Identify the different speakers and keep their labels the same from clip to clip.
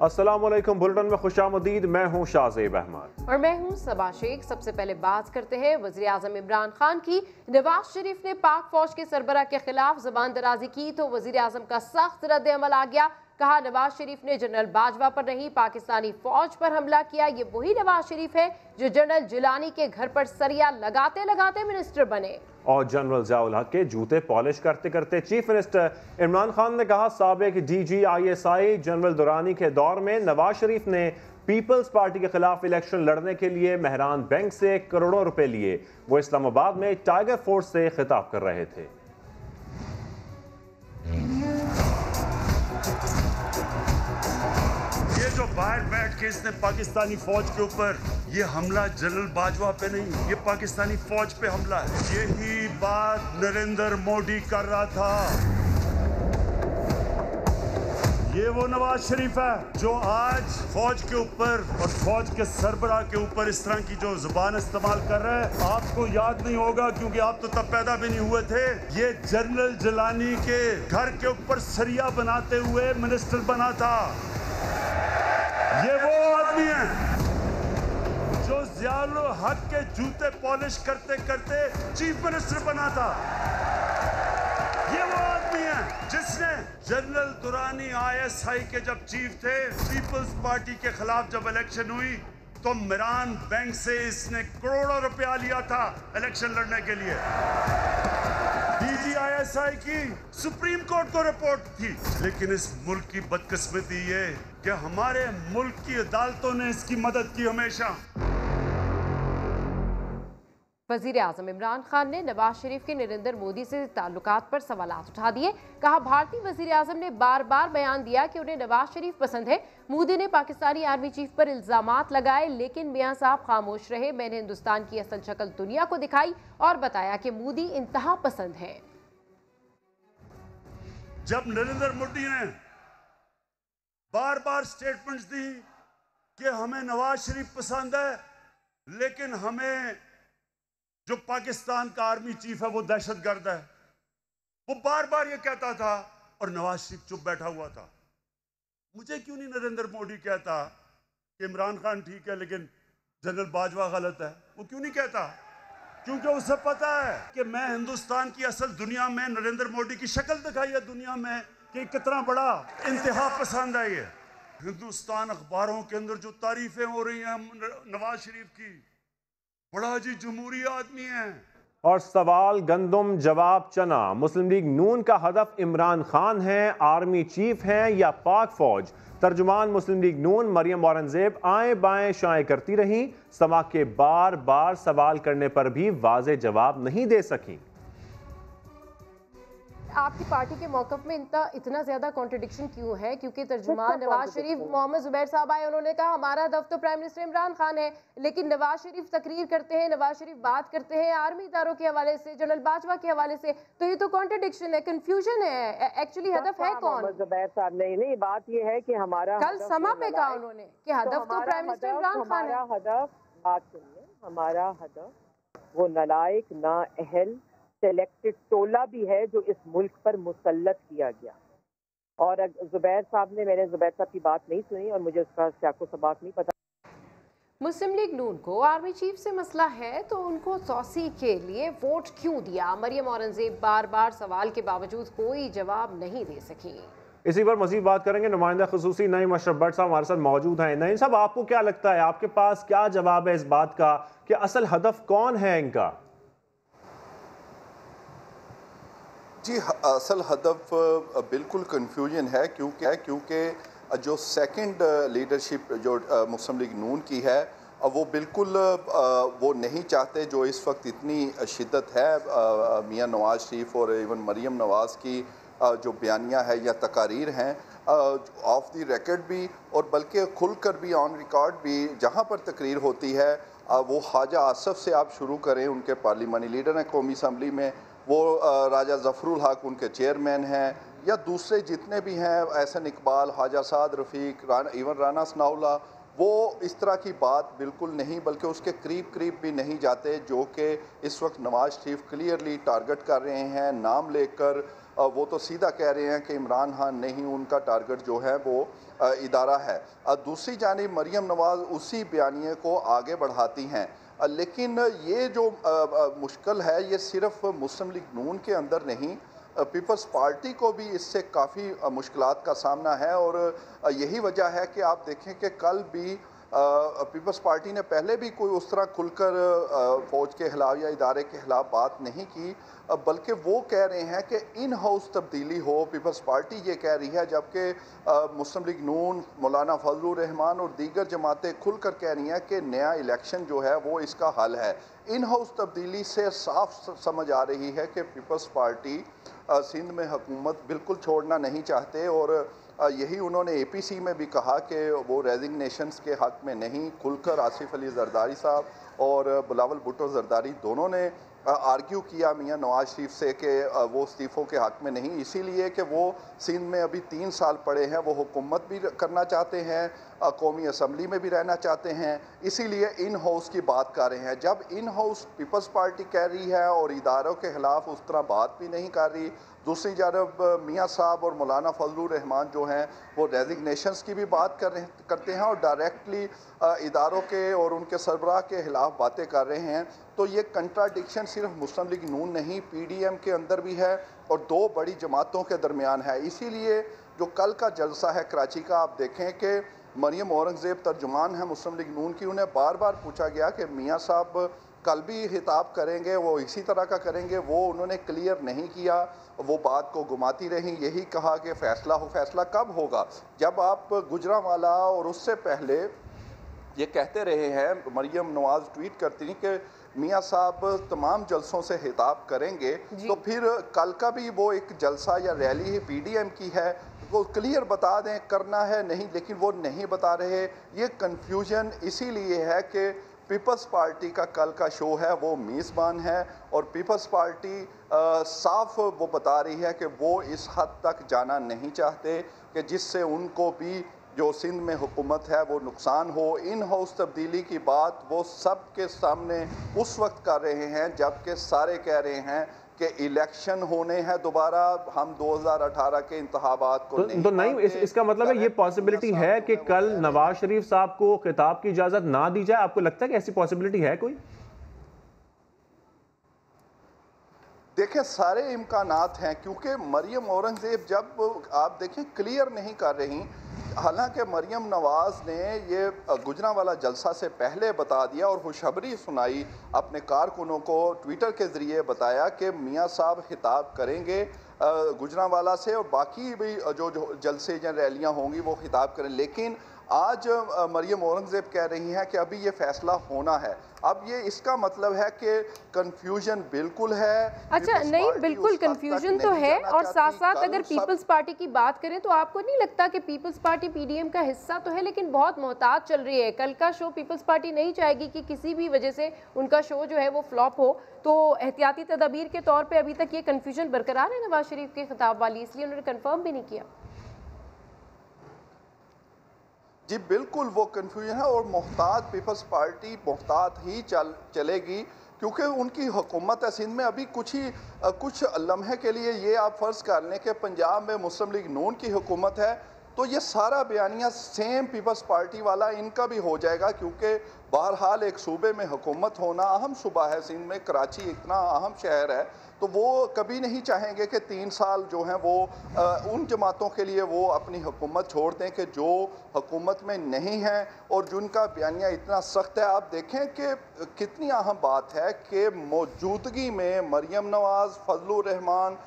Speaker 1: अस्सलाम वालेकुम। बुलेटिन में खुशामदीद। मैं हूँ शाहज़ेब अहमद
Speaker 2: और मैं हूँ सबा शेख। सबसे पहले बात करते हैं वज़ीर आज़म इमरान खान की। नवाज शरीफ ने पाक फौज के सरबराह के खिलाफ जबान दराजी की तो वज़ीर आज़म का सख्त रद्द अमल आ गया। कहा, नवाज शरीफ ने जनरल बाजवा पर नहीं पाकिस्तानी फौज पर हमला किया। ये वही नवाज शरीफ है जो जनरल जिलानी के घर पर सरिया लगाते लगाते मिनिस्टर बने।
Speaker 1: और जनरल ज़ियाउल हक के जूते पॉलिश करते करते चीफ मिनिस्टर इमरान खान ने कहा, साबिक DG ISI जनरल दुरानी के दौर में नवाज शरीफ ने पीपल्स पार्टी के खिलाफ इलेक्शन लड़ने के लिए मेहरान बैंक से करोड़ों रुपए लिए। वो इस्लामाबाद में टाइगर फोर्स से खिताब कर रहे थे।
Speaker 3: ये जो बाहर बैठ के इसने पाकिस्तानी फौज के ऊपर ये हमला जनरल बाजवा पे नहीं, ये पाकिस्तानी फौज पे हमला है। यही बात नरेंद्र मोदी कर रहा था। ये वो नवाज शरीफ है जो आज फौज के ऊपर और फौज के सरबराह के ऊपर इस तरह की जो जुबान इस्तेमाल कर रहा है। आपको याद नहीं होगा क्योंकि आप तो तब पैदा भी नहीं हुए थे। ये जनरल जिलानी के घर के ऊपर सरिया बनाते हुए मिनिस्टर बना था। ये वो आदमी है जो ज़ियाउल हक के जूते पॉलिश करते करते चीफ मिनिस्टर बना था। ये वो आदमी है जिसने जनरल दुरानी ISI के जब चीफ थे, पीपल्स पार्टी के खिलाफ जब इलेक्शन हुई तो मेहरान बैंक से इसने करोड़ों रुपया लिया था इलेक्शन लड़ने के लिए। DG ISI की सुप्रीम कोर्ट को रिपोर्ट थी। लेकिन इस मुल्क की बदकिस्मती ये कि हमारे मुल्क की अदालतों ने इसकी मदद की हमेशा।
Speaker 2: वज़ीर आज़म इमरान खान ने नवाज शरीफ के नरेंद्र मोदी से ताल्लुकात पर सवालात उठा दिए। कहा, भारतीय वज़ीर आज़म ने बार बार बयान दिया कि उन्हें नवाज शरीफ पसंद है। मोदी ने पाकिस्तानी आर्मी चीफ पर इल्जामात लगाए लेकिन मियां साहब खामोश रहे। मैंने हिंदुस्तान की असल शक्ल दुनिया को दिखाई और बताया कि मोदी इंतहा पसंद है।
Speaker 3: जब नरेंद्र मोदी ने बार बार स्टेटमेंट्स दी कि हमें नवाज शरीफ पसंद है लेकिन हमें जो पाकिस्तान का आर्मी चीफ है वो दहशतगर्द है, वो बार बार ये कहता था और नवाज शरीफ चुप बैठा हुआ था। मुझे क्यों नहीं नरेंद्र मोदी कहता कि इमरान खान ठीक है लेकिन जनरल बाजवा गलत है? वो क्यों नहीं कहता? क्योंकि उसे पता है कि मैं हिंदुस्तान की असल दुनिया में नरेंद्र मोदी की शक्ल दिखाई है दुनिया में कि कितना बड़ा इंतहा पसंद है। ये हिंदुस्तान अखबारों के अंदर जो तारीफें हो रही हैं नवाज शरीफ की, बड़ा जी जमहूरी आदमी है।
Speaker 1: और सवाल गंदम जवाब चना। मुस्लिम लीग नून का हदफ इमरान खान है, आर्मी चीफ हैं या पाक फौज? तर्जुमान मुस्लिम लीग नून मरियम औरंगजेब आए बाएं शाएं करती रहीं। समा के बार बार सवाल करने पर भी वाज़े जवाब नहीं दे सकी।
Speaker 2: आपकी पार्टी के मौक़िफ़ में इतना ज़्यादा कॉन्ट्रडिक्शन क्यों है? क्योंकि तर्जुमान नवाज शरीफ मोहम्मद जुबैर साहब आए, उन्होंने कहा हमारा हदफ तो प्राइम मिनिस्टर इमरान खान है, लेकिन नवाज शरीफ तकरीर करते हैं, नवाज शरीफ बात करते हैं आर्मी इदारों के हवाले से, जनरल बाजवा के हवाले से। तो ये तो कॉन्ट्रडिक्शन है, कंफ्यूजन है। एक्चुअली हदफ है कौन?
Speaker 4: जुबैर साहब नहीं, बात ये है कि हमारा
Speaker 2: कल समा पे कहा उन्होंने कि हदफ तो प्राइम मिनिस्टर इमरान खान है।
Speaker 4: बात सुनिए, हमारा हदफ वो नालायक ना अहल सेलेक्टेड टोला भी है जो इस मुल्क पर मुसल्लत किया गया। और जुबैर साहब ने, मैंने जुबैर साहब की बात नहीं सुनी और मुझे उसका सियाको सबाक नहीं पता।
Speaker 2: मुस्लिम लीग नून को आर्मी चीफ से मसला है तो उनको सौसी के लिए वोट क्यों दिया? मरियम औरंगजेब बार बार सवाल के बावजूद कोई जवाब नहीं दे सकी।
Speaker 1: इसी पर मजीद बात करेंगे। नुमाइंदा खुसूसी नईम अशरफ भट्ट साहब हमारे साथ मौजूद हैं। नईम साहब, आपको क्या लगता है, आपके पास क्या जवाब है इस बात का कि असल हदफ कौन है इनका?
Speaker 5: जी, असल हदफ बिल्कुल कन्फ्यूजन है क्योंकि जो सेकंड लीडरशिप जो मुस्लिम लीग नून की है वो बिल्कुल वो नहीं चाहते जो इस वक्त इतनी शिद्दत है मियां नवाज शरीफ और इवन मरियम नवाज़ की जो बयानियाँ है या तकारीर हैं ऑफ द रिकॉर्ड भी और बल्कि खुल कर भी ऑन रिकॉर्ड भी जहाँ पर तकरीर होती है वो ख्वाजा आसफ से आप शुरू करें, उनके पार्लिमानी लीडर हैं कौमी असम्बली में, वो राजा ज़फ़रुल हक उनके चेयरमैन हैं, या दूसरे जितने भी हैं एहसन इकबाल, ख्वाजा साद रफ़ीक, इवन राना सनाउल्लाह, वो इस तरह की बात बिल्कुल नहीं, बल्कि उसके करीब भी नहीं जाते, जो कि इस वक्त नवाज शरीफ क्लियरली टारगेट कर रहे हैं नाम लेकर। वो तो सीधा कह रहे हैं कि इमरान खान नहीं, उनका टारगेट जो है वो इदारा है। दूसरी जानिब मरियम नवाज उसी बयानिए को आगे बढ़ाती हैं। लेकिन ये जो मुश्किल है ये सिर्फ मुस्लिम लीग नून के अंदर नहीं, पीपल्स पार्टी को भी इससे काफ़ी मुश्किलात का सामना है। और यही वजह है कि आप देखें कि कल भी पीपल्स पार्टी ने पहले भी कोई उस तरह खुलकर फ़ौज के खिलाफ या इदारे के खिलाफ बात नहीं की, बल्कि वो कह रहे हैं कि इन हाउस तब्दीली हो। पीपल्स पार्टी ये कह रही है, जबकि मुस्लिम लीग नून, मौलाना फजलुर रहमान और दीगर जमातें खुलकर कह रही हैं कि नया इलेक्शन जो है वो इसका हल है। इन हाउस तब्दीली से साफ समझ आ रही है कि पीपल्स पार्टी सिंध में हुकूमत बिल्कुल छोड़ना नहीं चाहते। और यही उन्होंने APC में भी कहा कि वो रेजिग्नेशंस के हक़ में नहीं। खुलकर आसिफ अली जरदारी साहब और बिलावल भुट्टो जरदारी दोनों ने आर्ग्यू किया मियां नवाज शरीफ से कि वो इस्तीफ़ों के हक़ में नहीं, इसीलिए कि वो सिंध में अभी 3 साल पड़े हैं, वो हुकूमत भी करना चाहते हैं, कौमी असम्बली में भी रहना चाहते हैं, इसीलिए इन हाउस की बात कर रहे हैं। जब इन हाउस पीपल्स पार्टी कह रही है और इदारों के ख़िलाफ़ उस तरह बात भी नहीं कर रही, दूसरी जानब मियाँ साहब और मौलाना फजलुर रहमान जो हैं वो रेजिग्नेशंस की भी बात करते हैं और डायरेक्टली इदारों के और उनके सरबराह के खिलाफ बातें कर रहे हैं। तो ये कंट्राडिक्शन सिर्फ मुस्लिम लीग नून नहीं, PDM के अंदर भी है और 2 बड़ी जमातों के दरमियान है। इसीलिए जो कल का जलसा है कराची का, आप देखें कि मरियम औरंगज़ेब तर्जुमान है मुस्लिम लीग नून की, उन्हें बार बार पूछा गया कि मियाँ साहब कल भी खिताब करेंगे, वो इसी तरह का करेंगे, वो उन्होंने क्लियर नहीं किया, वो बात को घुमाती रहीं। यही कहा कि फ़ैसला कब होगा, जब आप गुजरांवाला और उससे पहले ये कहते रहे हैं। मरियम नवाज ट्वीट करती थी कि मियाँ साहब तमाम जलसों से खिताब करेंगे, तो फिर कल का भी वो एक जलसा या रैली ही PDM की है, वो क्लियर बता दें करना है नहीं, लेकिन वो नहीं बता रहे। ये कन्फ्यूजन इसीलिए है कि पीपल्स पार्टी का कल का शो है वो मेज़बान है और पीपल्स पार्टी साफ वो बता रही है कि वो इस हद तक जाना नहीं चाहते कि जिससे उनको भी जो सिंध में हुकूमत है वो नुकसान हो। इन हाउस तब्दीली की बात वो सब के सामने उस वक्त कर रहे हैं जबकि सारे कह रहे हैं कि इलेक्शन होने हैं दोबारा, हम 2018 के इंतखाबात को नहीं
Speaker 1: इसका मतलब है ये पॉसिबिलिटी है कि कल नवाज शरीफ साहब को खिताब की इजाजत ना दी जाए। आपको लगता है कि ऐसी पॉसिबिलिटी है कोई?
Speaker 5: देखें, सारे इम्कानात हैं, क्योंकि मरियम औरंगज़ेब जब आप देखें क्लियर नहीं कर रही। हालांकि मरियम नवाज ने ये गुजरांवाला जलसा से पहले बता दिया और खुशखबरी सुनाई, अपने कारकुनों को ट्विटर के ज़रिए बताया कि मियाँ साहब खिताब करेंगे गुजरांवाला से और बाकी भी जो जलसे या रैलियाँ होंगी वो खिताब करें। लेकिन आज मरियम औरंगज़ेब कह रही हैं कि अभी ये फ़ैसला होना है। अब ये इसका मतलब है कि कंफ्यूजन बिल्कुल है।
Speaker 2: अच्छा, नहीं, बिल्कुल कंफ्यूजन तो है। और साथ साथ अगर पीपल्स पार्टी की बात करें तो आपको नहीं लगता कि पीपल्स पार्टी PDM का हिस्सा तो है लेकिन बहुत मोहतात चल रही है? कल का शो पीपल्स पार्टी नहीं चाहेगी कि किसी भी वजह से उनका शो जो है वो फ्लॉप हो, तो एहतियाती तदाबीर के तौर पर अभी तक ये कन्फ्यूजन बरकरार है नवाज शरीफ के खिताब वाली, इसलिए उन्होंने कन्फर्म भी नहीं किया।
Speaker 5: जी बिल्कुल, वो कन्फ्यूजन है और मोहतात पीपल्स पार्टी मोहतात ही चलेगी, क्योंकि उनकी हुकूमत है सिंध में। अभी कुछ लम्हे के लिए ये आप फ़र्ज़ कर लें कि पंजाब में मुस्लिम लीग नून की हुकूमत है, तो ये सारा बयानिया सेम पीपल्स पार्टी वाला इनका भी हो जाएगा, क्योंकि बहरहाल एक सूबे में हुकूमत होना अहम सूबा है। सिंध में कराची इतना अहम शहर है, तो वो कभी नहीं चाहेंगे कि 3 साल जो हैं वो उन जमातों के लिए वो अपनी हुकूमत छोड़ दें कि जो हुकूमत में नहीं हैं और जिनका बयानिया इतना सख्त है। आप देखें कि कितनी अहम बात है कि मौजूदगी में मरियम नवाज, फजलुर रहमान,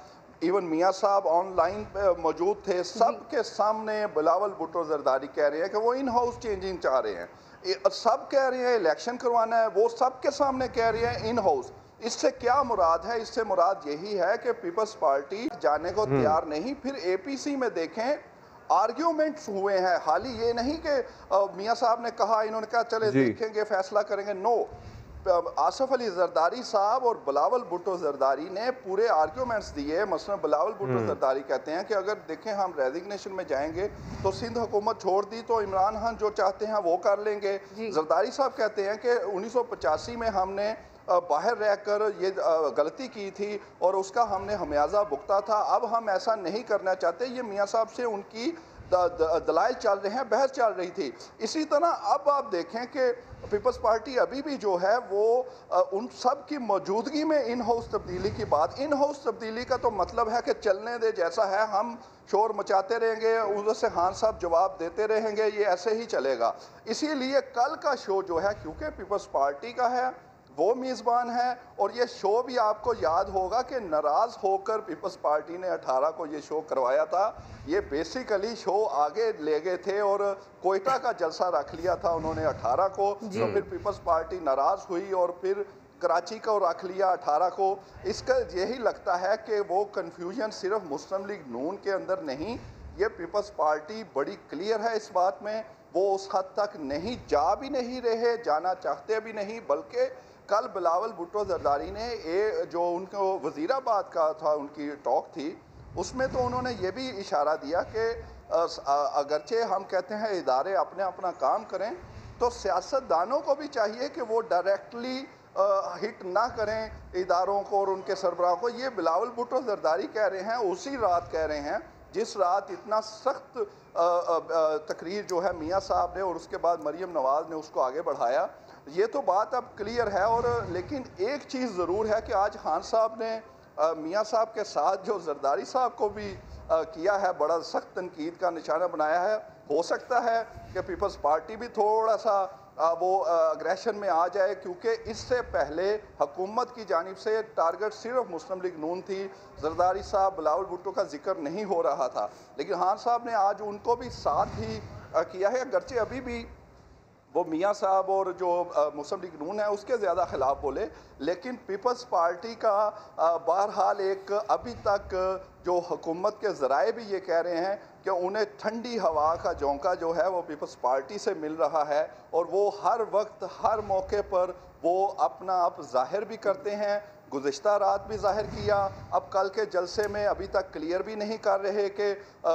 Speaker 5: इवन मियाँ साहब ऑनलाइन मौजूद थे, सब के सामने बिलावल भुट्टो जरदारी कह रहे हैं कि वो इन हाउस चेंजिंग चाह रहे हैं। सब कह रहे हैं इलेक्शन करवाना है, वो सब के सामने कह रहे हैं इन हाउस। इससे क्या मुराद है? इससे मुराद यही है कि पीपल्स पार्टी जाने को तैयार नहीं। फिर APC में देखें आर्ग्यूमेंट्स हुए हैं, हाल ही ये नहीं कि मियाँ साहब ने कहा, इन्होंने कहा चले देखेंगे फैसला करेंगे। नो, आसफ अली जरदारी साहब और बिलावल भुट्टो जरदारी ने पूरे आर्ग्यूमेंट्स दिए। मसलन बिलावल भुट्टो जरदारी कहते हैं कि अगर देखें हम रेजिग्नेशन में जाएंगे तो सिंध हुकूमत छोड़ दी तो इमरान खान जो चाहते हैं वो कर लेंगे। जरदारी साहब कहते हैं कि 1985 में हमने बाहर रहकर ये गलती की थी और उसका हमने हमियाजा भुगता था, अब हम ऐसा नहीं करना चाहते। ये मियाँ साहब से उनकी दलाइल चल रहे हैं, बहस चल रही थी। इसी तरह अब आप देखें कि पीपल्स पार्टी अभी भी जो है वो उन सब की मौजूदगी में इन हाउस तब्दीली की बात, इन हाउस तब्दीली का तो मतलब है कि चलने दे जैसा है, हम शोर मचाते रहेंगे, उधर से खान साहब जवाब देते रहेंगे, ये ऐसे ही चलेगा। इसीलिए कल का शो जो है, क्योंकि पीपल्स पार्टी का है, वो मेज़बान है, और ये शो भी आपको याद होगा कि नाराज़ होकर पीपल्स पार्टी ने 18 को ये शो करवाया था। ये बेसिकली शो आगे ले गए थे और कोयटा का जलसा रख लिया था उन्होंने 18 को, तो फिर पीपल्स पार्टी नाराज़ हुई और फिर कराची को रख लिया 18 को। इसका यही लगता है कि वो कन्फ्यूजन सिर्फ मुस्लिम लीग नून के अंदर नहीं, ये पीपल्स पार्टी बड़ी क्लियर है इस बात में, वो उस हद तक नहीं जा भी नहीं रहे, जाना चाहते भी नहीं। बल्कि कल बिलावल भुट्टो जरदारी ने जो उनको वज़ीराबाद का था उनकी टॉक थी, उसमें तो उन्होंने ये भी इशारा दिया कि अगरचे हम कहते हैं इदारे अपने अपना काम करें, तो सियासतदानों को भी चाहिए कि वो डायरेक्टली हिट ना करें इदारों को और उनके सरबराह को। ये बिलावल भुट्टो जरदारी कह रहे हैं, उसी रात कह रहे हैं जिस रात इतना सख्त तकरीर जो है मियाँ साहब ने और उसके बाद मरीम नवाज़ ने उसको आगे बढ़ाया। ये तो बात अब क्लियर है। और लेकिन एक चीज़ ज़रूर है कि आज खान साहब ने मियाँ साहब के साथ जो जरदारी साहब को भी किया है, बड़ा सख्त तनकीद का निशाना बनाया है। हो सकता है कि पीपल्स पार्टी भी थोड़ा सा वो अग्रेशन में आ जाए, क्योंकि इससे पहले हुकूमत की जानिब से टारगेट सिर्फ मुस्लिम लीग नून थी, जरदारी साहब बिलावल भुट्टो का जिक्र नहीं हो रहा था। लेकिन खान साहब ने आज उनको भी साथ ही किया है, अगरचे अभी भी वो मियाँ साहब और जो मुस्लिम लीग नून है उसके ज़्यादा ख़िलाफ़ बोले, लेकिन पीपल्स पार्टी का बहरहाल एक अभी तक जो हुकूमत के ज़राए भी ये कह रहे हैं कि उन्हें ठंडी हवा का झोंका जो है वो पीपल्स पार्टी से मिल रहा है, और वो हर वक्त हर मौके पर वो अपना आप जाहिर भी करते हैं। गुज़िश्ता रात भी जाहिर किया, अब कल के जलसे में अभी तक क्लियर भी नहीं कर रहे कि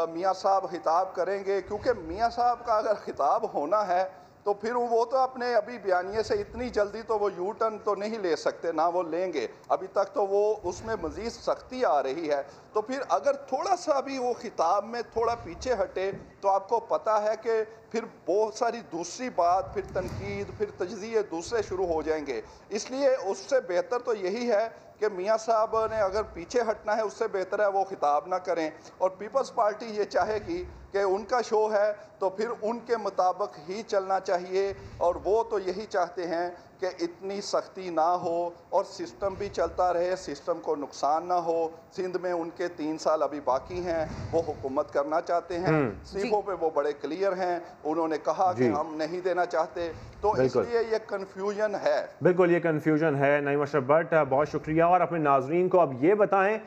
Speaker 5: मियाँ साहब खिताब करेंगे, क्योंकि मियाँ साहब का अगर खिताब होना है तो फिर वो तो अपने अभी बयानिए से इतनी जल्दी तो वो यू टर्न तो नहीं ले सकते, ना वो लेंगे, अभी तक तो वो उसमें मज़ीद सख्ती आ रही है। तो फिर अगर थोड़ा सा भी वो खिताब में थोड़ा पीछे हटे तो आपको पता है कि फिर बहुत सारी दूसरी बात, फिर तनकीद, फिर तजज़िये दूसरे शुरू हो जाएंगे। इसलिए उससे बेहतर तो यही है कि मियाँ साहब ने अगर पीछे हटना है, उससे बेहतर है वो खिताब ना करें, और पीपल्स पार्टी ये चाहेगी कि उनका शो है तो फिर उनके मुताबिक ही चलना चाहिए, और वो तो यही चाहते हैं कि इतनी सख्ती ना हो और सिस्टम भी चलता रहे, सिस्टम को नुकसान ना हो। सिंध में उनके 3 साल अभी बाकी हैं, वो हुकूमत करना चाहते हैं, सीखों पे वो बड़े क्लियर हैं, उन्होंने कहा कि हम नहीं देना चाहते, तो इसलिए ये कन्फ्यूजन है।
Speaker 1: बिल्कुल ये कन्फ्यूजन है। नईम अशरफ भट्ट, बहुत शुक्रिया। और अपने नाजरीन को अब ये बताएं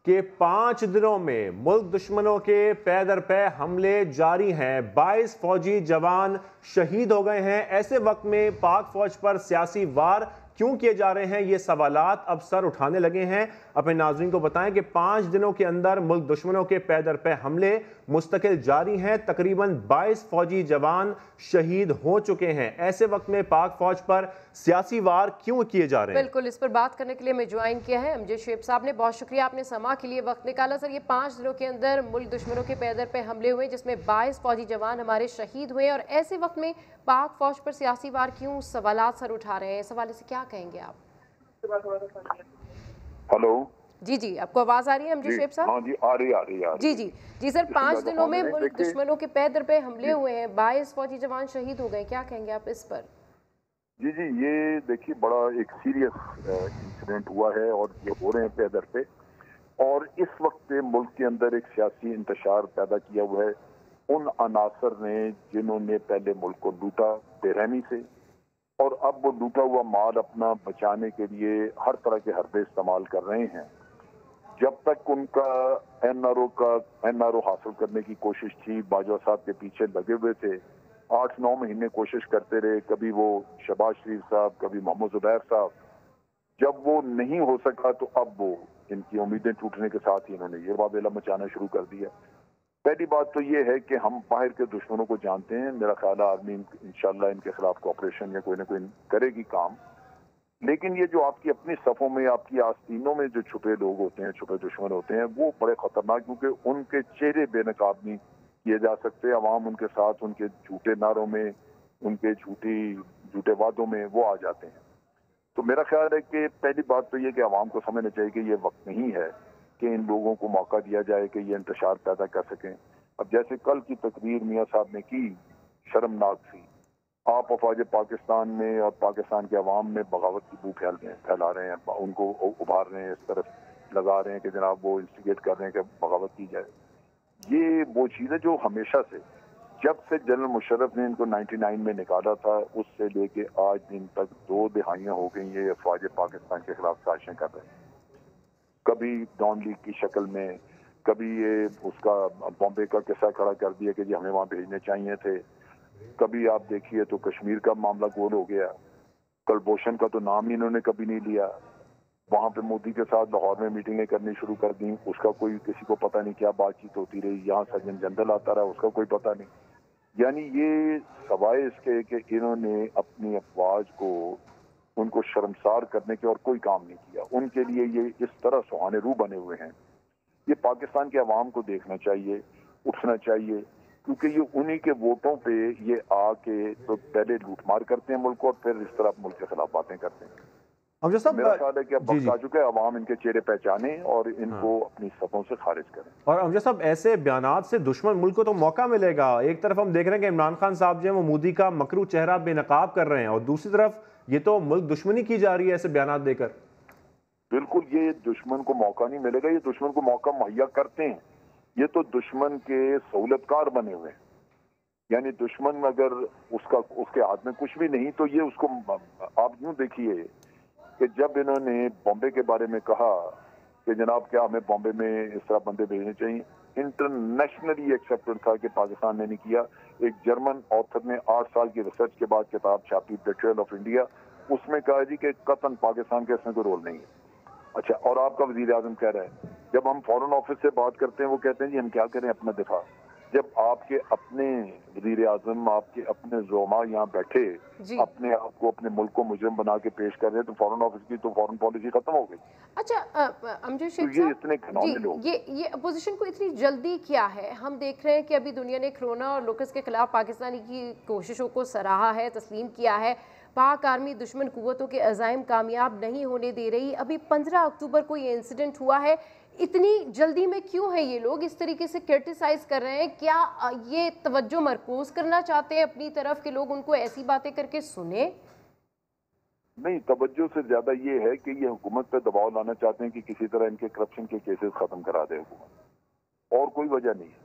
Speaker 1: कि 5 दिनों में मुल्क दुश्मनों के पै दर पै हमले जारी हैं, 22 फौजी जवान शहीद हो गए हैं। ऐसे वक्त में पाक फौज पर सियासी वार क्यों किए जा रहे हैं, ये सवालात अब सर उठाने लगे हैं। अपने नाज़रीन को बताएं कि 5 दिनों के अंदर मुल्क दुश्मनों के पै दर पै हमले मुस्तकिल जारी हैं, तकरीबन 22 फौजी जवान शहीद हो चुके हैं। ऐसे वक्त में पाक फौज पर सियासी वार क्यों किए जा रहे हैं?
Speaker 2: बिल्कुल, इस पर बात करने के लिए मैं ज्वाइन किया है अमजद शेब साहब ने। बहुत शुक्रिया, आपने समा के लिए वक्त निकाला। सर, ये 5 दिनों के अंदर मुल्क दुश्मनों के पै दर पे हमले हुए, जिसमें 22 फौजी जवान हमारे शहीद हुए, और ऐसे वक्त में पाक फौज पर सियासी वार क्यों सवालात सर उठा रहे हैं, इस हवाले से क्या कहेंगे आप?
Speaker 6: हेलो
Speaker 2: जी जी, आपको आवाज आ रही है अमजद शेब साहब?
Speaker 6: हाँ जी, आ रही है।
Speaker 2: जी जी जी सर, 5 दिनों में मुल्क दुश्मनों के पै दर पे हमले हुए हैं, 22 फौजी जवान शहीद हो गए, क्या कहेंगे आप इस पर?
Speaker 6: जी, ये देखिए बड़ा एक सीरियस इंसिडेंट हुआ है और ये हो रहे हैं पै दर पे, और इस वक्त मुल्क के अंदर एक सियासी इंतशार पैदा किया हुआ है उन अनासर ने जिन्होंने पहले मुल्क को लूटा बेरहमी से, और अब वो लूटा हुआ माल अपना बचाने के लिए हर तरह के हरबे इस्तेमाल कर रहे हैं। जब तक उनका एनआरओ हासिल करने की कोशिश थी, बाजवा साहब के पीछे लगे हुए थे, 8-9 महीने कोशिश करते रहे, कभी वो शहबाज शरीफ साहब, कभी मोहम्मद जुबैर साहब। जब वो नहीं हो सका तो अब वो इनकी उम्मीदें टूटने के साथ ही इन्होंने ये वावेला मचाना शुरू कर दिया। पहली बात तो ये है कि हम बाहर के दुश्मनों को जानते हैं। मेरा ख्याल है आर्मी इंशाल्लाह इनके खिलाफ कोऑपरेशन या कोई ना कोई करेगी काम। लेकिन ये जो आपकी अपनी सफ़ों में, आपकी आस्तीनों में जो छुपे लोग होते हैं, छुपे दुश्मन होते हैं, वो बड़े खतरनाक, क्योंकि उनके चेहरे बेनकाब नहीं किए जा सकते। अवाम उनके साथ उनके झूठे नारों में, उनके झूठे वादों में वो आ जाते हैं। तो मेरा ख्याल है कि पहली बात तो ये कि अवाम को समझना चाहिए कि ये वक्त नहीं है कि इन लोगों को मौका दिया जाए कि ये इंतशार पैदा कर सकें। अब जैसे कल की तकरीर मियाँ साहब ने की, शर्मनाक थी। आप अफवाज पाकिस्तान में और पाकिस्तान के अवाम में बगावत की बू फैला रहे हैं, उनको उभार रहे हैं, इस तरफ लगा रहे हैं कि जनाब वो इंस्टिगेट कर रहे हैं कि बगावत की जाए। ये वो चीज़ है जो हमेशा से, जब से जनरल मुशर्रफ ने इनको 99 में निकाला था, उससे लेके आज दिन तक 2 दिहाइयां हो गई ये अफवाज पाकिस्तान के खिलाफ साजिशें कर रहे हैं। कभी डॉन लीग की शक्ल में, कभी ये उसका बॉम्बे का किस्सा खड़ा कर दिया कि जी हमें वहाँ भेजने चाहिए थे। कभी आप देखिए तो कश्मीर का मामला गोल हो गया। कुलभूषण का तो नाम ही इन्होंने कभी नहीं लिया। वहाँ पे मोदी के साथ लाहौर में मीटिंगें करनी शुरू कर दी, उसका कोई किसी को पता नहीं क्या बातचीत होती रही। यहाँ सर्जन जनरल आता रहा, उसका कोई पता नहीं। यानी ये सवाए इसके कि इन्होंने अपनी अफवाज को, उनको शर्मसार करने के और कोई काम नहीं किया। उनके लिए ये इस तरह सुहाने रू बने हुए हैं। ये पाकिस्तान के अवाम को देखना चाहिए, उठना चाहिए, क्योंकि ये उन्हीं के वोटों पे ये आके तो पहले लूटमार करते हैं मुल्क को और फिर इस तरह मुल्क के खिलाफ बातें करते हैं। मेरा ख्याल है कि अब वक्त आ चुका है, अवाम इनके चेहरे पहचाने और इनको अपनी सफ़ों से खारिज करें।
Speaker 1: और अमजद साहब, ऐसे बयानात से दुश्मन मुल्क को तो मौका मिलेगा। एक तरफ हम देख रहे हैं कि इमरान खान साहब जो है वो मोदी का मकरू चेहरा बेनकाब कर रहे हैं, और दूसरी तरफ ये तो मुल्क दुश्मनी की जा रही है ऐसे बयानात देकर।
Speaker 6: बिल्कुल, ये दुश्मन को मौका नहीं मिलेगा, ये दुश्मन को मौका मुहैया करते हैं। ये तो दुश्मन के सहूलतकार बने हुए हैं। यानी दुश्मन अगर उसके हाथ में कुछ भी नहीं तो ये उसको, आप यूं देखिए कि जब इन्होंने बॉम्बे के बारे में कहा कि जनाब क्या हमें बॉम्बे में इस तरह बंदे भेजने चाहिए, इंटरनेशनली एक्सेप्टेड था कि पाकिस्तान ने नहीं किया। एक जर्मन ऑथर ने 8 साल की रिसर्च के बाद किताब छापी, बिट्रेयल ऑफ इंडिया, उसमें कहा जी कि कतन पाकिस्तान का इसमें कोई रोल नहीं है। अच्छा, और आपका वजीर आजम कह रहा है, जब हम फॉरेन ऑफिस से बात करते हैं वो कहते हैं जी हम क्या करें अपना दिफा। जब आपके अपने वजीर आजम, आपके अपने ज़ोमा यहाँ बैठे अपने आप को, अपने मुल्क को मुजरिम बना के पेश कर रहे हैं, तो फॉरेन ऑफिस की तो फॉरेन पॉलिसी खत्म हो गई।
Speaker 2: अच्छा अमजद शेख
Speaker 6: साहब, ये इतने घिनौने लोग,
Speaker 2: ये अपोजिशन को इतनी जल्दी क्या है? हम देख रहे हैं कि अभी दुनिया ने कोरोना और लोकस के खिलाफ पाकिस्तानी की कोशिशों को सराहा है, तस्लीम किया है। पाक आर्मी दुश्मन कुव्वतों के अज़ाइम कामयाब नहीं होने दे रही। अभी 15 अक्टूबर को ये इंसिडेंट हुआ है। इतनी जल्दी में क्यों है ये लोग इस तरीके से क्रिटिसाइज कर रहे हैं? क्या ये तवज्जो मरकूज करना चाहते हैं अपनी तरफ के लोग उनको ऐसी बातें करके सुने?
Speaker 6: नहीं, तवज्जो से ज्यादा ये है कि ये हुकूमत पे दबाव लाना चाहते हैं कि किसी तरह इनके करप्शन के केसेस खत्म करा दे हुकूमत, और कोई वजह नहीं है।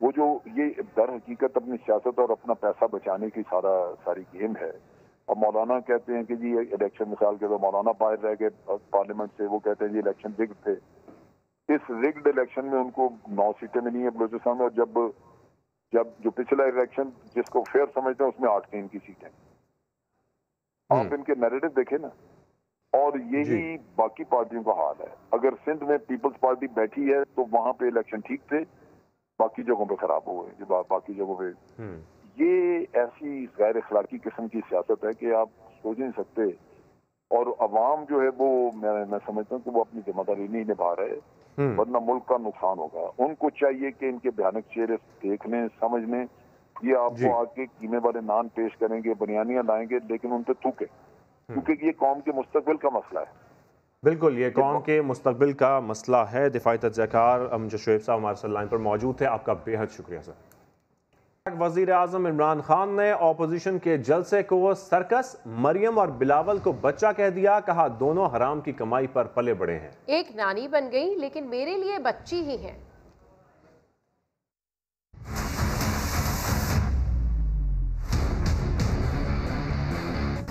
Speaker 6: वो जो ये दर हकीकत अपनी सियासत और अपना पैसा बचाने की सारी गेम है। और मौलाना कहते हैं कि जी इलेक्शन, मिसाल के तो मौलाना बाहर रह गए पार्लियामेंट से, वो कहते हैं जी इलेक्शन रिग्ड थे। इस रिग्ड इलेक्शन में उनको 9 सीटें मिली है बलूचिस्तान में, और जब जो पिछला इलेक्शन जिसको फेयर समझते हैं उसमें 8 की इनकी सीटें। आप इनके नैरेटिव देखें ना, और यही बाकी पार्टियों का हाल है। अगर सिंध में पीपल्स पार्टी बैठी है तो वहां पे इलेक्शन ठीक थे, बाकी जगहों पे खराब हुए। जो बाकी जगहों पे ये ऐसी गैर अखलाकी किस्म की सियासत है कि आप सोच नहीं सकते। और अवाम जो है वो, मैं समझता हूँ कि वो अपनी जिम्मेदारी नहीं निभा रहे, वरना मुल्क का नुकसान होगा। उनको चाहिए कि इनके भयानक चेहरे देख लें, समझ लें। ये आपको आके कीमे वाले नान पेश करेंगे, बनियानियां लाएंगे, लेकिन उन पे थूके, क्योंकि ये कौम के मुस्तकबिल का मसला है।
Speaker 1: बिल्कुल, ये कौम के मुस्तकबिल का मसला है। दिफाई तज्ज़ियाकार अमजद शुएब साहब हमारे साथ लाइन पर मौजूद थे। आपका बेहद शुक्रिया सर। वज़ीर आज़म इमरान खान ने ऑपोजिशन के जलसे को सर्कस, मरियम और बिलावल को बच्चा कह दिया। कहा दोनों हराम की कमाई पर पले बड़े हैं।
Speaker 2: एक नानी बन गई लेकिन मेरे लिए बच्ची ही है।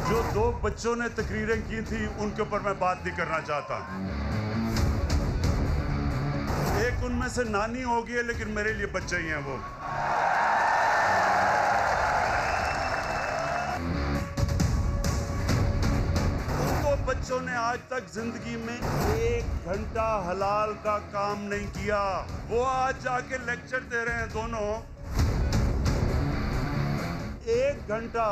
Speaker 3: जो 2 बच्चों ने तकरीरें की थी उनके ऊपर मैं बात नहीं करना चाहता। एक उनमें से नानी हो गई है लेकिन मेरे लिए बच्चे ही हैं वो। बच्चों ने आज तक जिंदगी में 1 घंटा हलाल का काम नहीं किया। वो आज जाके लेक्चर दे रहे हैं दोनों। 1 घंटा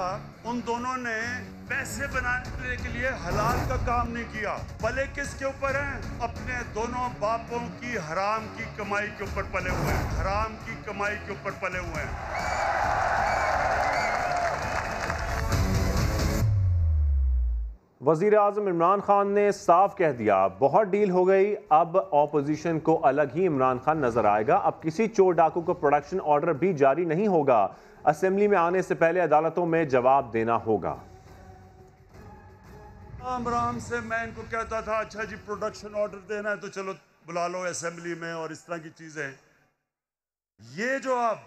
Speaker 3: उन दोनों ने पैसे बनाने के लिए हलाल का काम नहीं किया। पले किसके ऊपर हैं? अपने दोनों बापों की हराम की कमाई के ऊपर पले हुए हैं। हराम की कमाई के ऊपर पले हुए हैं।
Speaker 1: वज़ीर आज़म इमरान खान ने साफ कह दिया, बहुत डील हो गई, अब ऑपोजिशन को अलग ही इमरान खान नजर आएगा। अब किसी चोर डाकू को प्रोडक्शन ऑर्डर भी जारी नहीं होगा। असेंबली में आने से पहले अदालतों में जवाब देना होगा।
Speaker 3: आराम से मैं इनको कहता था, अच्छा जी प्रोडक्शन ऑर्डर देना है तो चलो बुला लो असेंबली में, और इस तरह की चीजें। ये जो आप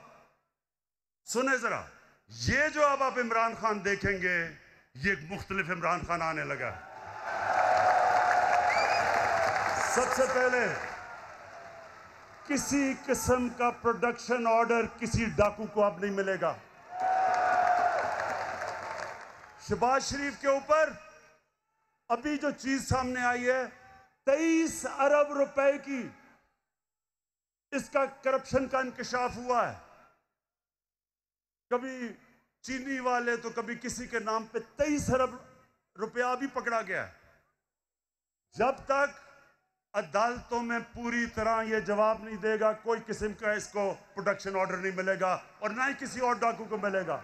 Speaker 3: सुने जरा, ये जो अब आप इमरान खान देखेंगे, ये एक मुख्तलिफ इमरान खान आने लगा। सबसे पहले किसी किस्म का प्रोडक्शन ऑर्डर किसी डाकू को अब नहीं मिलेगा। शहबाज शरीफ के ऊपर अभी जो चीज सामने आई है, 23 अरब रुपए की इसका करप्शन का इंकशाफ हुआ है। कभी चीनी वाले तो कभी किसी के नाम पे 23 अरब रुपया भी पकड़ा गया है। जब तक अदालतों में पूरी तरह ये जवाब नहीं देगा, कोई किस्म का इसको प्रोडक्शन ऑर्डर नहीं मिलेगा और ना ही किसी और डाकू को मिलेगा।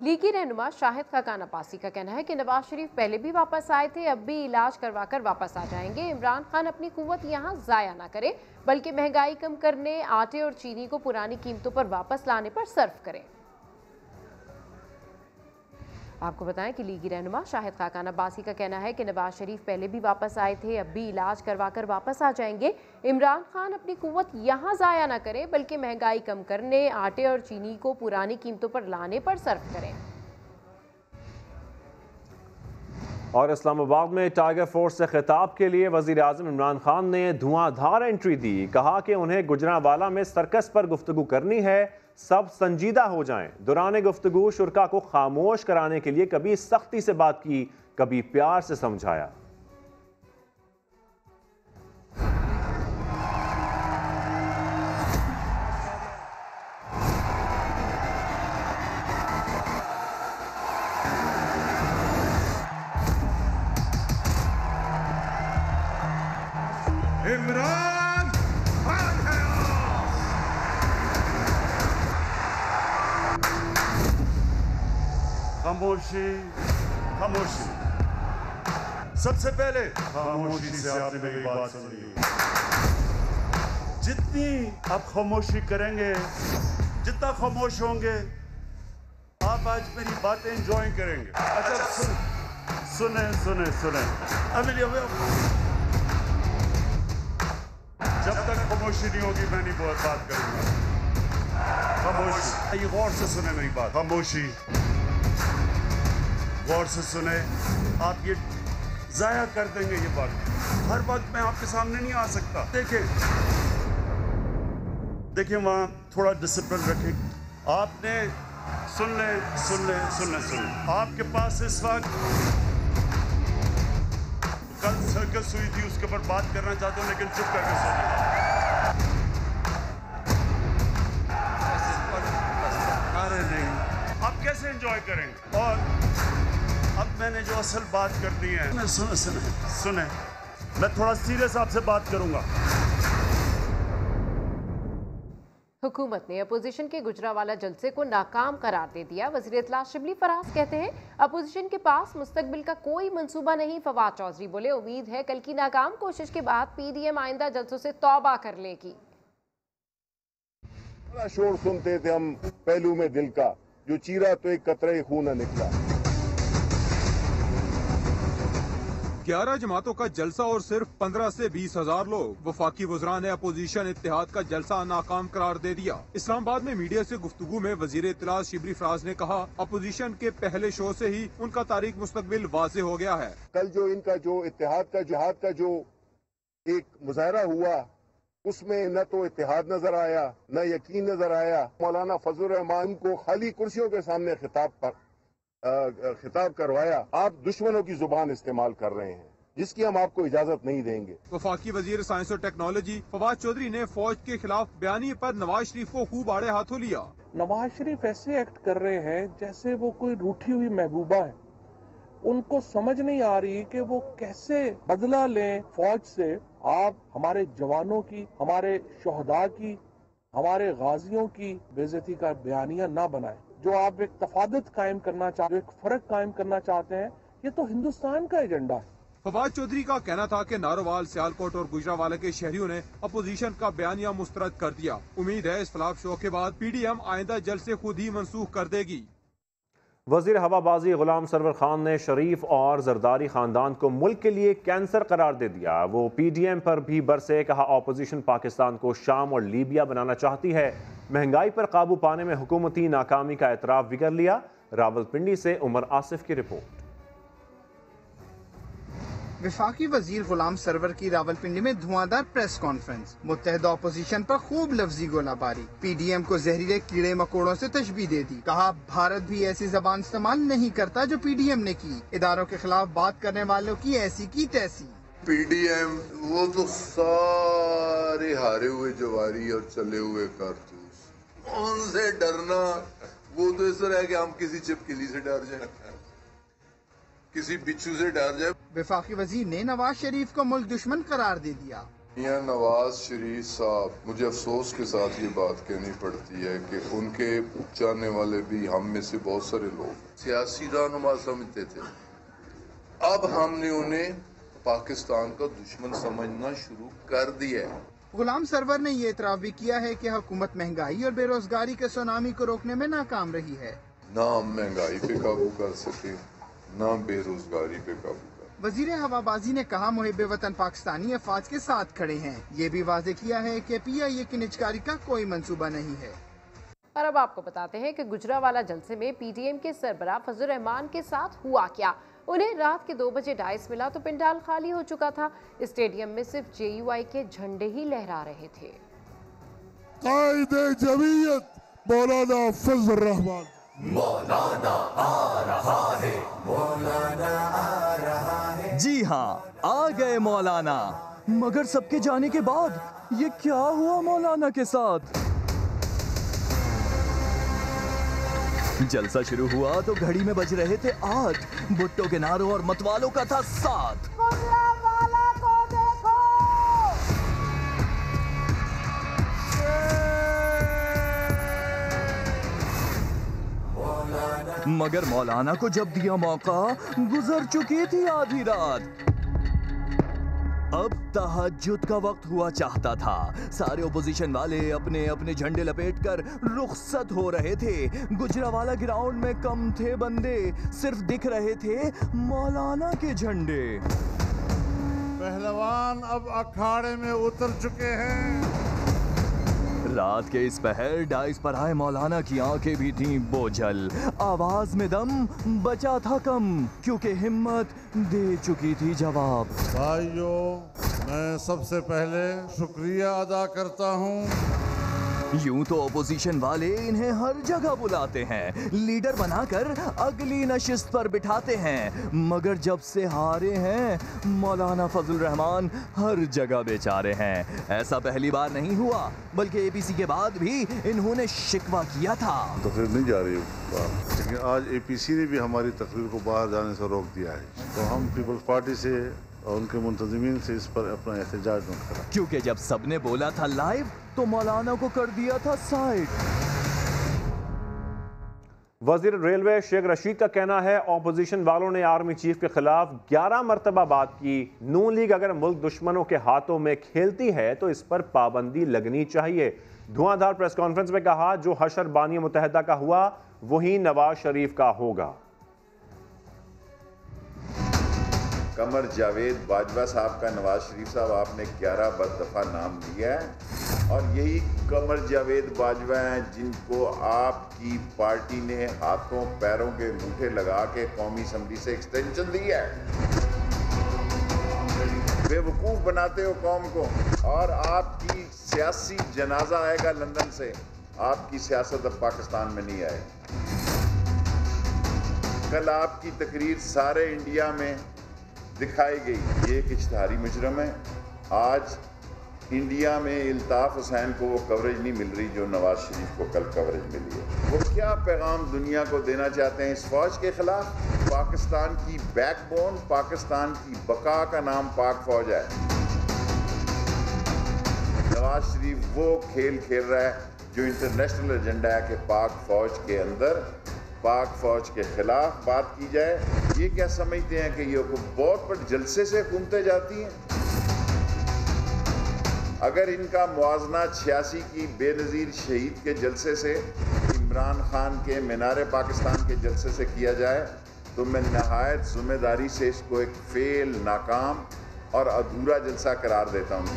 Speaker 2: लीगी रहनुमा शाहिद खाकान अब्बासी का कहना है कि नवाज शरीफ पहले भी वापस आए थे, अब भी इलाज करवाकर वापस आ जाएंगे। इमरान खान अपनी कुव्वत यहाँ जाया ना करे, बल्कि महंगाई कम करने, आटे और चीनी को पुरानी कीमतों पर वापस लाने पर सर्फ करें। आपको बताएं कि लीगी रहनुमा शाहिद खाकान अब्बासी का कहना है कि नवाज शरीफ पहले भी वापस आए थे, अब भी इलाज करवाकर वापस आ जाएंगे। इमरान खान अपनी कुव्वत यहाँ जाया ना करें, बल्कि महंगाई कम करने, आटे और चीनी को पुरानी कीमतों पर लाने पर सर्फ करें।
Speaker 1: और इस्लामाबाद में टाइगर फोर्स से खिताब के लिए वज़ीर आज़म इमरान खान ने धुआंधार एंट्री दी। कहा कि उन्हें गुजरांवाला में सर्कस पर गुफ्तगू करनी है, सब संजीदा हो जाएं। दौरान गुफ्तगू शुरका को खामोश कराने के लिए कभी सख्ती से बात की, कभी प्यार से समझाया।
Speaker 3: इमरान खान है। खामोशी, खामोशी। सबसे पहले खामोशी से आपने मेरी बात सुन ली। जितनी आप खामोशी करेंगे, जितना खामोश होंगे, आप आज मेरी बातें एंजॉय करेंगे। अच्छा सुने सुने सुने, जब तक खामोशी नहीं होगी मैं नहीं बहुत बात करूंगा। खामोशी, ये गौर से सुने मेरी बात। खामोशी, गौर से सुने। आप ये जाया कर देंगे ये बात। हर वक्त मैं आपके सामने नहीं आ सकता। देखिए वहाँ थोड़ा डिसिप्लिन रखें। आपने सुन ले सुन ले सुन ले सुन ले। आपके पास इस वक्त कल सर्कस हुई थी, उसके ऊपर बात करना चाहते हो, लेकिन चुप करके सुनिए। अरे नहीं, आप कैसे एंजॉय करेंगे? और अब मैंने जो असल बात करनी है, सुने सुने सुने, मैं थोड़ा सीरियस आपसे बात करूंगा।
Speaker 2: हुकूमत ने अपोजिशन के गुजरांवाला जलसे को नाकाम करार दे दिया। वज़ीर इत्तलात शिबली फराज कहते हैं अपोजिशन के पास मुस्तकबिल का कोई मंसूबा नहीं। फवाद चौधरी बोले उम्मीद है कल की नाकाम कोशिश के बाद पीडीएम आइंदा जलसों से तौबा कर लेगी।
Speaker 7: बड़ा शोर सुनते थे हम पहलू में दिल का, जो चीरा तो एक कतरे खून न निकला।
Speaker 8: 11 जमातों का जलसा और सिर्फ 15 से 20 हजार लोग। वफाकी वज़रा ने अपोजिशन इत्तेहाद का जलसा नाकाम करार दे दिया। इस्लामाबाद में मीडिया से गुफ्तगू में वज़ीर इत्तलात शिबली फराज ने कहा अपोजिशन के पहले शो से ही उनका तारीख मुस्तकबिल वाज़ेह हो गया है।
Speaker 7: कल जो इनका जो इत्तेहाद का जिहाद का जो एक मुजाहरा हुआ, उसमें न तो इत्तेहाद नजर आया, न यकीन नजर आया। मौलाना फजलुर रहमान को खाली कुर्सियों के सामने खिताब करवाया। आप दुश्मनों की जुबान इस्तेमाल कर रहे हैं। जिसकी हम आपको इजाजत नहीं देंगे।
Speaker 8: वफाकी वजीर साइंस और टेक्नोलॉजी फवाद चौधरी ने फौज के खिलाफ बयानी पर नवाज शरीफ को खूब आड़े हाथों लिया।
Speaker 9: नवाज शरीफ ऐसे एक्ट कर रहे हैं जैसे वो कोई रूठी हुई महबूबा है। उनको समझ नहीं आ रही कि वो कैसे बदला लें फौज से। आप हमारे जवानों की, हमारे शोहदा की, हमारे गाजियों की बेइज्जती का बयानिया ना बनाएं। जो आप एक तफादत कायम करना चाहते हैं, एक फर्क कायम करना चाहते हैं, ये तो हिंदुस्तान का एजेंडा है।
Speaker 8: फवाद चौधरी का कहना था कि नारोवाल, सियालकोट और गुजरावाला के शहरियों ने अपोजिशन का बयानिया मुस्तरद कर दिया। उम्मीद है इस फ्लॉप शो के बाद PDM आइंदा जलसे खुद ही मनसूख कर देगी।
Speaker 1: वजीर हवाबाजी गुलाम सरवर खान ने शरीफ और जरदारी खानदान को मुल्क के लिए कैंसर करार दे दिया। वो PDM पर भी बरसे, कहा ऑपोजिशन पाकिस्तान को शाम और लीबिया बनाना चाहती है। महंगाई पर काबू पाने में हुकूमती नाकामी का एतराफ भी कर लिया। रावलपिंडी से उमर आसिफ की रिपोर्ट।
Speaker 10: वफाकी वजीर गुलाम सरवर की रावलपिंडी में धुआंधार प्रेस कॉन्फ्रेंस। मुत्तहिदा अपोजिशन पर खूब लफ्जी गोलाबारी। PDM को जहरीले कीड़े मकोड़ों से तशबीह दे दी। कहा भारत भी ऐसी जबान इस्तेमाल नहीं करता जो PDM ने की। इदारों के खिलाफ बात करने वालों की ऐसी की तैसी।
Speaker 11: PDM वो तो सारे हारे हुए जवारी और चले हुए कारतूस, उनसे डरना वो तो इस तरह है कि हम किसी चिपकली से डर जाए, किसी बिच्छू से डर जाए।
Speaker 10: वफाकी वजीर ने नवाज शरीफ को मुल्क दुश्मन करार दे दिया।
Speaker 11: मियां नवाज शरीफ साहब, मुझे अफसोस के साथ ये बात कहनी पड़ती है कि उनके चाहने वाले भी हम में से बहुत सारे लोग सियासी रहनुमा समझते थे। अब हमने उन्हें पाकिस्तान का दुश्मन समझना शुरू कर दिया है।
Speaker 10: गुलाम सरवर ने ये एतराफ भी किया है कि हुकूमत महंगाई और बेरोजगारी के सुनामी को रोकने में नाकाम रही है।
Speaker 11: ना हम महंगाई पे काबू कर सके, ना बेरोजगारी पे काबू कर।
Speaker 10: वजीर हवाबाजी ने कहा मुहिब वतन पाकिस्तानी अफवाज के साथ खड़े हैं। ये भी वाजे किया है कि PIA की निजकारी का कोई मंसूबा नहीं है।
Speaker 2: और अब आपको बताते हैं कि गुजरावाला जलसे में PDM के सरबराह फजल रहमान के साथ हुआ क्या। उन्हें रात के 2 बजे डाइस मिला तो पंडाल खाली हो चुका था। स्टेडियम में सिर्फ JUI के झंडे ही लहरा रहे थे।
Speaker 12: कायदे जमीयत मौलाना फजल रहमान,
Speaker 13: मौलाना आ रहा है, मौलाना आ रहा है। जी हाँ, आ गए मौलाना। मगर सबके जाने के बाद ये क्या हुआ मौलाना के साथ? जलसा शुरू हुआ तो घड़ी में बज रहे थे 8। भुट्टो के नारों और मतवालों का था 7।
Speaker 14: गुजरावाला को देखो।
Speaker 13: मगर मौलाना को जब दिया मौका, गुजर चुकी थी आधी रात। अब तहज्जुद का वक्त हुआ चाहता था। सारे ओपोजिशन वाले अपने अपने झंडे लपेटकर रुखसत हो रहे थे। गुजरावाला ग्राउंड में कम थे बंदे, सिर्फ दिख रहे थे मौलाना के झंडे।
Speaker 12: पहलवान अब अखाड़े में उतर चुके हैं।
Speaker 13: रात के इस पहर डाइस पर आए मौलाना की आंखें भी थीं बोझल। आवाज में दम बचा था कम, क्योंकि हिम्मत दे चुकी थी जवाब।
Speaker 12: भाइयों, मैं सबसे पहले शुक्रिया अदा करता हूँ।
Speaker 13: यूं तो ओपोजिशन वाले इन्हें हर जगह बुलाते हैं, लीडर बनाकर अगली नशिस्त पर बिठाते हैं। मगर जब से हारे हैं मौलाना फजल रहमान हर जगह बेचारे हैं। ऐसा पहली बार नहीं हुआ, बल्कि APC के बाद भी इन्होंने शिकवा किया था।
Speaker 15: तकरीर नहीं जा रही, लेकिन आज APC ने भी हमारी तकरीर को बाहर जाने से रोक दिया है। तो हम पीपल्स पार्टी से और उनके मुंतजिमीन से इस पर अपना एहतजाज न करा,
Speaker 13: क्योंकि जब सबने बोला था लाइव तो मौलाना को कर दिया था साइड।
Speaker 1: वजीर रेलवे शेख रशीद का कहना है ऑपोजिशन वालों ने आर्मी चीफ के खिलाफ 11 मरतबा बात की। नून लीग अगर मुल्क दुश्मनों के हाथों में खेलती है तो इस पर पाबंदी लगनी चाहिए। धुआंधार प्रेस कॉन्फ्रेंस में कहा जो हशर बानी मुत्तहिदा का हुआ वही नवाज शरीफ का होगा।
Speaker 16: कमर जावेद बाजवा साहब का नवाज शरीफ साहब आपने 11 दफा नाम लिया है और यही कमर जावेद बाजवा हैं जिनको आपकी पार्टी ने हाथों पैरों के अंगूठे लगा के कौमी असम्बली से एक्सटेंशन दी है। बेवकूफ़ बनाते हो कौम को और आपकी सियासी जनाजा आएगा लंदन से। आपकी सियासत अब पाकिस्तान में नहीं आएगी। कल आपकी तकरीर सारे इंडिया में दिखाई गई। ये एक इश्तिहारी मुजरम है। आज इंडिया में इल्ताफ हुसैन को वो कवरेज नहीं मिल रही जो नवाज शरीफ को कल कवरेज मिली है। वो क्या पैगाम दुनिया को देना चाहते हैं इस फौज के खिलाफ? पाकिस्तान की बैकबोन, पाकिस्तान की बका का नाम पाक फौज है। नवाज शरीफ वो खेल खेल रहा है जो इंटरनेशनल एजेंडा है कि पाक फौज के अंदर पाक फौज के खिलाफ बात की जाए। ये क्या समझते हैं कि ये बहुत बड़े जलसे से हुकूमतें जाती हैं? अगर इनका मुआवजना 86 की बेनज़ीर शहीद के जलसे से, इमरान खान के मीनार पाकिस्तान के जलसे से किया जाए तो मैं नहायत ज़िम्मेदारी से इसको एक फेल, नाकाम और अधूरा जलसा करार देता हूँ।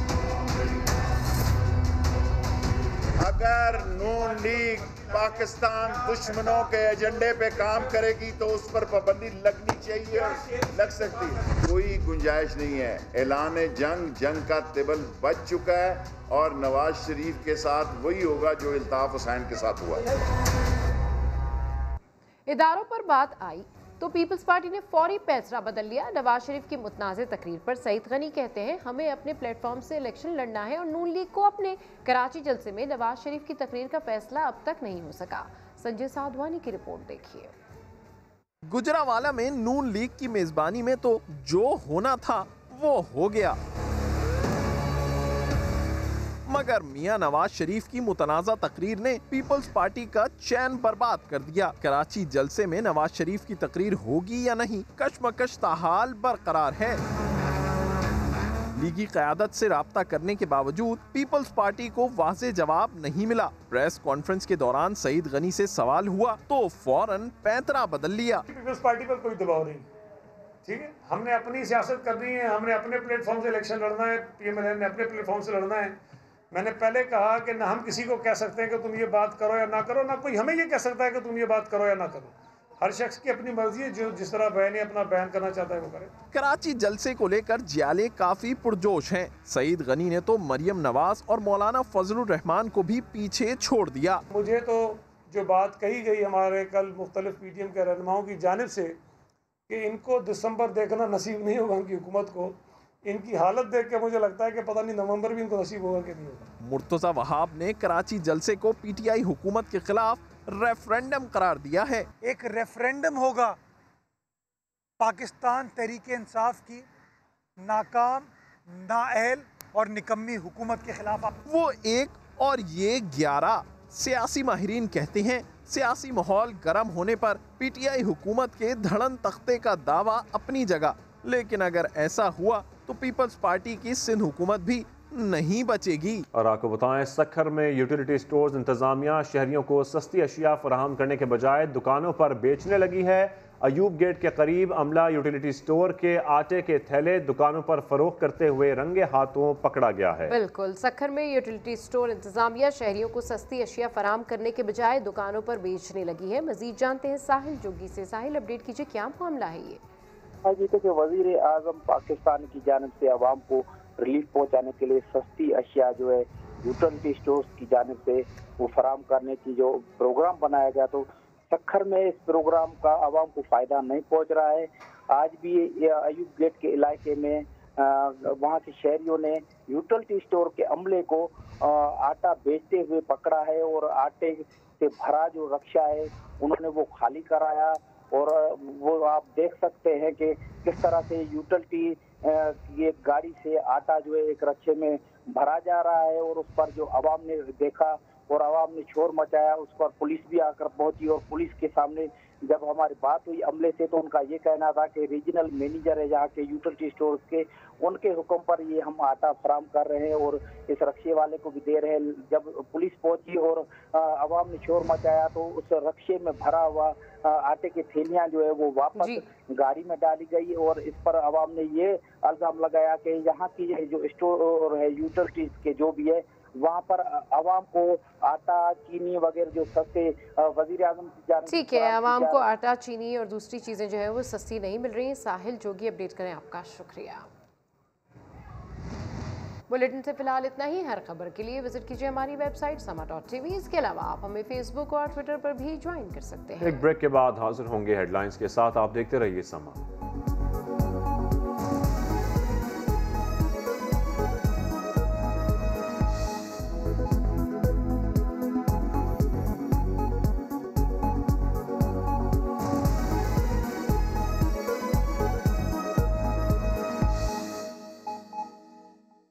Speaker 16: अगर नून लीग पाकिस्तान दुश्मनों के एजेंडे पे काम करेगी तो उस पर पाबंदी लगनी चाहिए, लग सकती है, कोई गुंजाइश नहीं है। ऐलान जंग का तिबल बच चुका है और नवाज शरीफ के साथ वही होगा जो इल्ताफ हुसैन के साथ हुआ।
Speaker 2: इदारों पर बात आई तो पीपल्स पार्टी ने फौरी फैसला बदल लिया। नवाज शरीफ की मुतनाज़ तकरीर पर सईद गनी कहते हैं हमें अपने प्लेटफॉर्म से इलेक्शन लड़ना है और नून लीग को अपने कराची जलसे में नवाज शरीफ की तकरीर का फैसला अब तक नहीं हो सका। संजय साधवानी की रिपोर्ट देखिए।
Speaker 17: गुजरावाला में नून लीग की मेजबानी में तो जो होना था वो हो गया, मगर मियां नवाज शरीफ की मुतनाज़ा तकरीर ने पीपल्स पार्टी का चैन बर्बाद कर दिया। कराची जलसे में नवाज शरीफ की तकरीर होगी या नहीं, कशमकश ताहाल बरकरार है। लीगी क़यादत से राब्ता करने के बावजूद पीपल्स पार्टी को वाज़ेह जवाब नहीं मिला। प्रेस कॉन्फ्रेंस के दौरान सईद गनी से सवाल हुआ तो फौरन पैंतरा बदल लिया।
Speaker 18: पीपल्स पार्टी पर कोई दबाव नहीं, ठीक है, हमने अपनी सियासत करनी है, हमने अपने प्लेटफॉर्म से इलेक्शन लड़ना है, पीएमएल ने अपने प्लेटफॉर्म से लड़ना है। मैंने पहले कहा कि ना हम किसी को कह सकते हैं कि तुम ये बात करो या ना करो, ना कोई हमें ये कह सकता है कि तुम ये बात करो या ना करो। हर शख्स की अपनी मर्जी है, जो जिस तरह बयान अपना बयान करना चाहता है वो करे।
Speaker 17: कराची जलसे को लेकर जियाले काफी पुरजोश हैं। सईद गनी ने तो मरियम नवाज और मौलाना फजलुर रहमान को भी पीछे छोड़ दिया।
Speaker 18: मुझे तो जो बात कही गई हमारे कल मुख्तलिफ पीटीएम के रहनुमाओं की जानिब से कि इनको दिसंबर देखना नसीब नहीं होगा उनकी हुकूमत को, इनकी हालत देख के मुझे लगता है कि पता नहीं नवंबर भी इनको नसीब होगा कि नहीं होगा।
Speaker 17: मुर्तज़ा वहाब ने कराची जलसे को पीटीआई हुकूमत के खिलाफ रेफरेंडम करार दिया है।
Speaker 19: एक रेफरेंडम होगा पाकिस्तान तहरीक इंसाफ की नाकाम, नाअहल और निकम्मी हुकूमत के खिलाफ।
Speaker 17: वो एक और ये 11 सियासी माहिरीन कहते हैं सियासी माहौल गर्म होने पर पीटीआई हुकूमत के धड़न तख्ते का दावा अपनी जगह, लेकिन अगर ऐसा हुआ तो पीपल्स पार्टी की सिंध हुकूमत भी नहीं बचेगी।
Speaker 1: और आपको बताएं, सखर में यूटिलिटी स्टोर्स इंतजामिया शहरियों को सस्ती अशिया फराहम करने के बजाय दुकानों पर बेचने लगी है। अयूब गेट के करीब अमला यूटिलिटी स्टोर के आटे के थैले दुकानों पर फरोख्त करते हुए रंगे हाथों पकड़ा गया है।
Speaker 2: बिल्कुल, सखर में यूटिलिटी स्टोर इंतजामिया शहरियों को सस्ती अशिया फराहम करने के बजाय दुकानों पर बेचने लगी है। मजीद जानते हैं साहिल जोगी से। साहिल, अपडेट कीजिए, क्या मामला है ये?
Speaker 20: हाँ जी, तो वजीर आजम पाकिस्तान की जानिब से आवाम को रिलीफ पहुंचाने के लिए सस्ती अशिया जो है यूटिलिटी स्टोर्स की जानिब से वो फराहम करने की जो प्रोग्राम बनाया गया, तो सखर में इस प्रोग्राम का आवाम को फ़ायदा नहीं पहुंच रहा है। आज भी अयूब गेट के इलाके में वहाँ के शहरियों ने यूटिलिटी स्टोर के अमले को आटा बेचते हुए पकड़ा है और आटे से भरा जो रक्षा है उन्होंने वो खाली कराया। और वो आप देख सकते हैं कि किस तरह से यूटिलिटी की एक गाड़ी से आटा जो है एक रक्षे में भरा जा रहा है और उस पर जो आवाम ने देखा और आवाम ने शोर मचाया, उस पर पुलिस भी आकर पहुंची और पुलिस के सामने जब हमारी बात हुई अमले से तो उनका ये कहना था कि रीजनल मैनेजर है यहाँ के यूटिलिटी स्टोर्स के, उनके हुक्म पर ये हम आटा फराहम कर रहे हैं और इस रक्शे वाले को भी दे रहे हैं। जब पुलिस पहुंची और आवाम ने शोर मचाया तो उस रक्शे में भरा हुआ आटे की थैलियां जो है वो वापस गाड़ी में डाली गई और इस पर आवाम ने ये इल्जाम लगाया कि यहाँ की जो स्टोर है यूटिलिटीज के जो भी है वहाँ पर आवाम को आटा, चीनी वगैरह जो सस्ते वजीर आजम की जानिब से
Speaker 2: ठीक है, आवाम को आटा, चीनी और दूसरी चीज़ें जो है वो सस्ती नहीं मिल रही हैं। साहिल जोगी, अपडेट करें, आपका शुक्रिया। बुलेटिन से फिलहाल इतना ही। हर खबर के लिए विजिट कीजिए हमारी वेबसाइट sama.tv। इसके अलावा आप हमें फेसबुक और ट्विटर पर भी ज्वाइन कर सकते हैं।
Speaker 1: एक ब्रेक के बाद हाजिर होंगे हेडलाइंस के साथ। आप देखते रहिए समा।